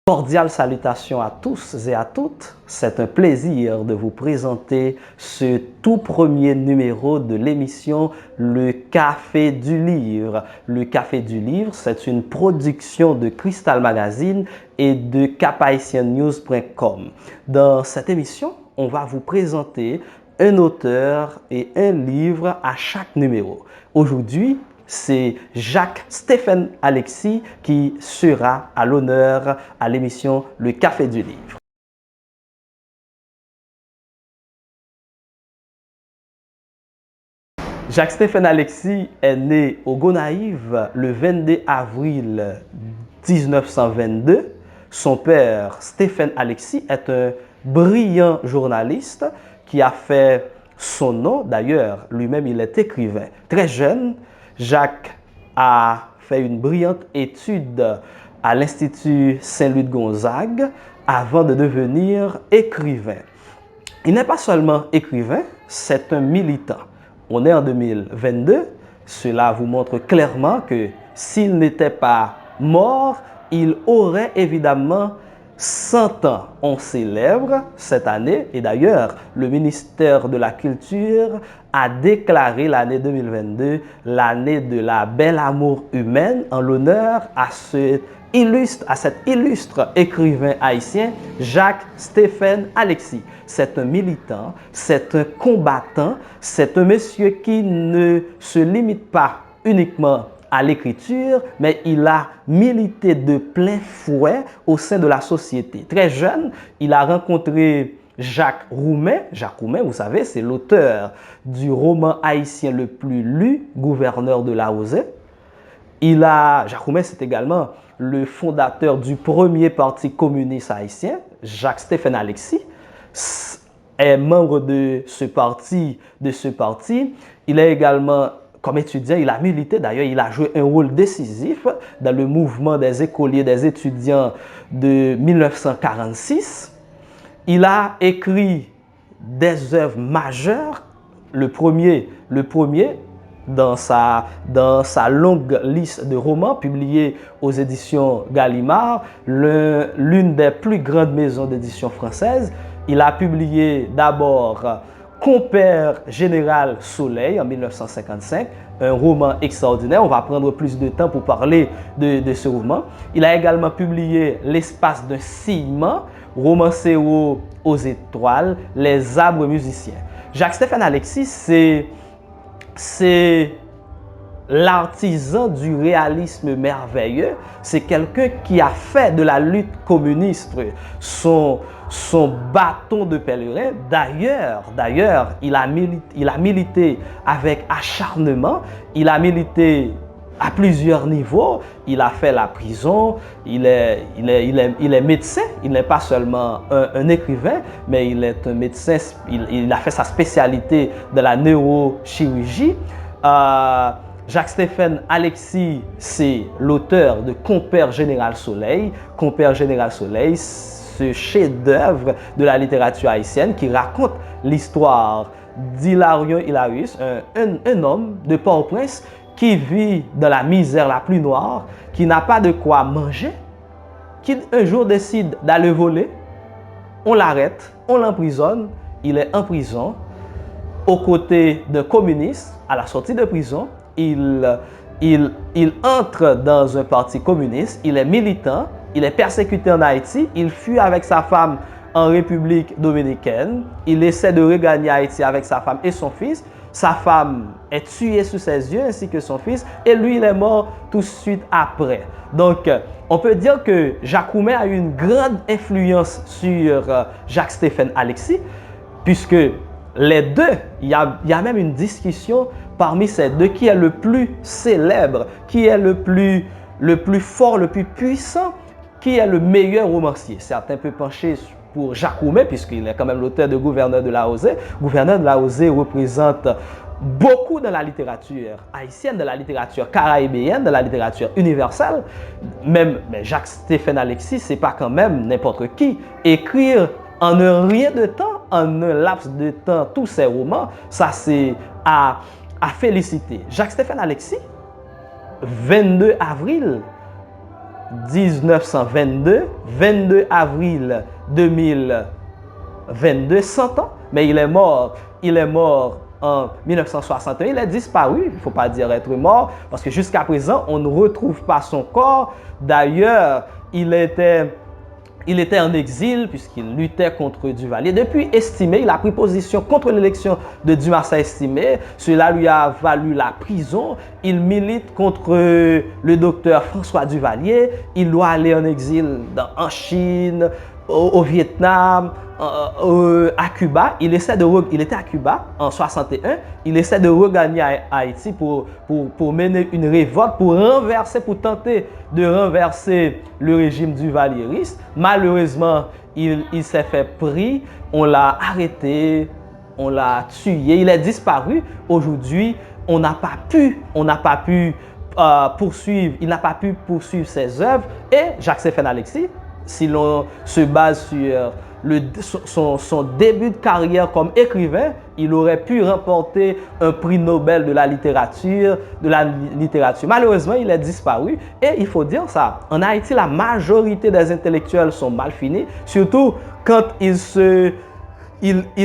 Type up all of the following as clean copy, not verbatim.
Cordiales salutations à tous et à toutes. C'est un plaisir de vous présenter ce tout premier numéro de l'émission Le Café du Livre. Le Café du Livre, c'est une production de Crystal Magazine et de caphaitiennews.com. Dans cette émission, on va vous présenter un auteur et un livre à chaque numéro. Aujourd'hui, c'est Jacques-Stéphane Alexis qui sera à l'honneur à l'émission Le Café du Livre. Jacques-Stéphane Alexis est né au Gonaïves le 22 avril 1922. Son père, Stéphane Alexis, est un brillant journaliste qui a fait son nom. D'ailleurs, lui-même, il est écrivain. Très jeune, Jacques a fait une brillante étude à l'Institut Saint-Louis de Gonzague avant de devenir écrivain. Il n'est pas seulement écrivain, c'est un militant. On est en 2022, cela vous montre clairement que s'il n'était pas mort, il aurait évidemment 100 ans. On célèbre cette année et d'ailleurs, le ministère de la Culture a déclaré l'année 2022 l'année de la belle amour humaine en l'honneur à cet illustre écrivain haïtien, Jacques-Stéphane Alexis. C'est un militant, c'est un combattant, c'est un monsieur qui ne se limite pas uniquement à l'écriture, mais il a milité de plein fouet au sein de la société. Très jeune, il a rencontré Jacques Roumet. Jacques Roumet, vous savez, c'est l'auteur du roman haïtien le plus lu, Gouverneur de Laozé. Jacques Roumet, c'est également le fondateur du premier parti communiste haïtien. Jacques-Stéphane Alexis est membre de ce parti. Il est également, comme étudiant, il a milité, d'ailleurs, il a joué un rôle décisif dans le mouvement des écoliers, des étudiants de 1946. Il a écrit des œuvres majeures. Le premier dans sa longue liste de romans publiés aux éditions Gallimard, l'une des plus grandes maisons d'édition françaises. Il a publié d'abord Compère Général Soleil en 1955, un roman extraordinaire. On va prendre plus de temps pour parler de ce roman. Il a également publié L'espace d'un ciment, romancé aux étoiles, Les arbres musiciens. Jacques-Stéphane Alexis, c'est l'artisan du réalisme merveilleux. C'est quelqu'un qui a fait de la lutte communiste son bâton de pèlerin. D'ailleurs, il a milité avec acharnement. Il a milité à plusieurs niveaux. Il a fait la prison. Il est médecin. Il n'est pas seulement un écrivain, mais il est un médecin. Il a fait sa spécialité de la neurochirurgie. Jacques-Stéphane Alexis, c'est l'auteur de Compère Général Soleil. Compère Général Soleil, ce chef-d'œuvre de la littérature haïtienne qui raconte l'histoire d'Hilarion Hilarius, un homme de Port-au-Prince qui vit dans la misère la plus noire, qui n'a pas de quoi manger, qui un jour décide d'aller voler. On l'arrête, on l'emprisonne, il est en prison aux côtés d'un communiste. À la sortie de prison, il entre dans un parti communiste, il est militant, il est persécuté en Haïti, il fuit avec sa femme en République dominicaine, il essaie de regagner Haïti avec sa femme et son fils. Sa femme est tuée sous ses yeux ainsi que son fils et lui il est mort tout de suite après. Donc on peut dire que Jacques Roumet a eu une grande influence sur Jacques-Stéphane Alexis puisque les deux, il y a même une discussion parmi ces deux qui est le plus célèbre, qui est le plus fort, le plus puissant, qui est le meilleur romancier. Certains peuvent pencher pour Jacques Roumet, puisqu'il est quand même l'auteur de Gouverneur de Laozé. Gouverneur de Laozé représente beaucoup de la littérature haïtienne, de la littérature caraïbéenne, de la littérature universelle. Mais Jacques-Stéphane Alexis, c'est pas quand même n'importe qui. Écrire en un rien de temps, en un laps de temps, tous ces romans, ça c'est à féliciter. Jacques-Stéphane Alexis, 22 avril 1922, 22 avril 2022, 100 ans, mais il est mort en 1961, il est disparu, il ne faut pas dire être mort, parce que jusqu'à présent, on ne retrouve pas son corps. D'ailleurs, il était en exil puisqu'il luttait contre Duvalier. Depuis Estimé, il a pris position contre l'élection de Dumas à Estimé. Cela lui a valu la prison. Il milite contre le docteur François Duvalier. Il doit aller en exil en Chine, au Vietnam, à Cuba. Il était à Cuba en 61. Il essaie de regagner Haïti pour mener une révolte, pour tenter de renverser le régime duvalieriste. Malheureusement, il s'est fait pris. On l'a arrêté, on l'a tué. Il est disparu. Aujourd'hui, on n'a pas pu poursuivre ses œuvres. Et Jacques-Stéphane Alexis, si l'on se base sur son début de carrière comme écrivain, il aurait pu remporter un prix Nobel de la littérature. Malheureusement, il est disparu. Et il faut dire ça, en Haïti, la majorité des intellectuels sont mal finis, surtout quand ils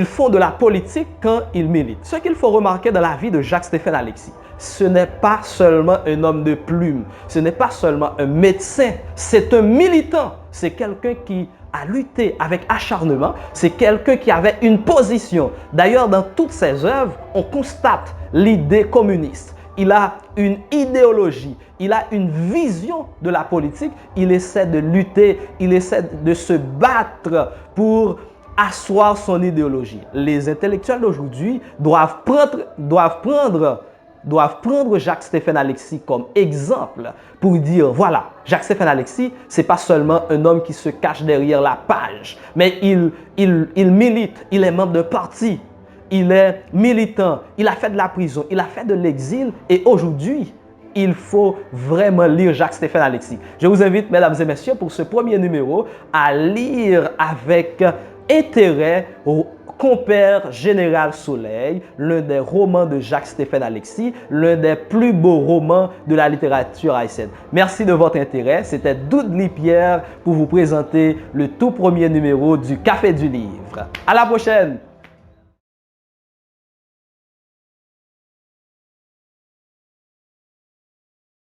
font de la politique, quand ils militent. Ce qu'il faut remarquer dans la vie de Jacques-Stéphane Alexis, ce n'est pas seulement un homme de plume, ce n'est pas seulement un médecin, c'est un militant, c'est quelqu'un qui a lutté avec acharnement, c'est quelqu'un qui avait une position. D'ailleurs, dans toutes ses œuvres, on constate l'idée communiste. Il a une idéologie, il a une vision de la politique, il essaie de lutter, il essaie de se battre pour asseoir son idéologie. Les intellectuels d'aujourd'hui doivent prendre Jacques-Stéphane Alexis comme exemple pour dire, voilà, Jacques-Stéphane Alexis, ce n'est pas seulement un homme qui se cache derrière la page, mais il milite, il est membre d'un parti, il est militant, il a fait de la prison, il a fait de l'exil et aujourd'hui, il faut vraiment lire Jacques-Stéphane Alexis. Je vous invite, mesdames et messieurs, pour ce premier numéro, à lire avec intérêt Compère Général Soleil, l'un des romans de Jacques-Stéphane Alexis, l'un des plus beaux romans de la littérature haïtienne. Merci de votre intérêt. C'était Doudli Pierre pour vous présenter le tout premier numéro du Café du Livre. À la prochaine!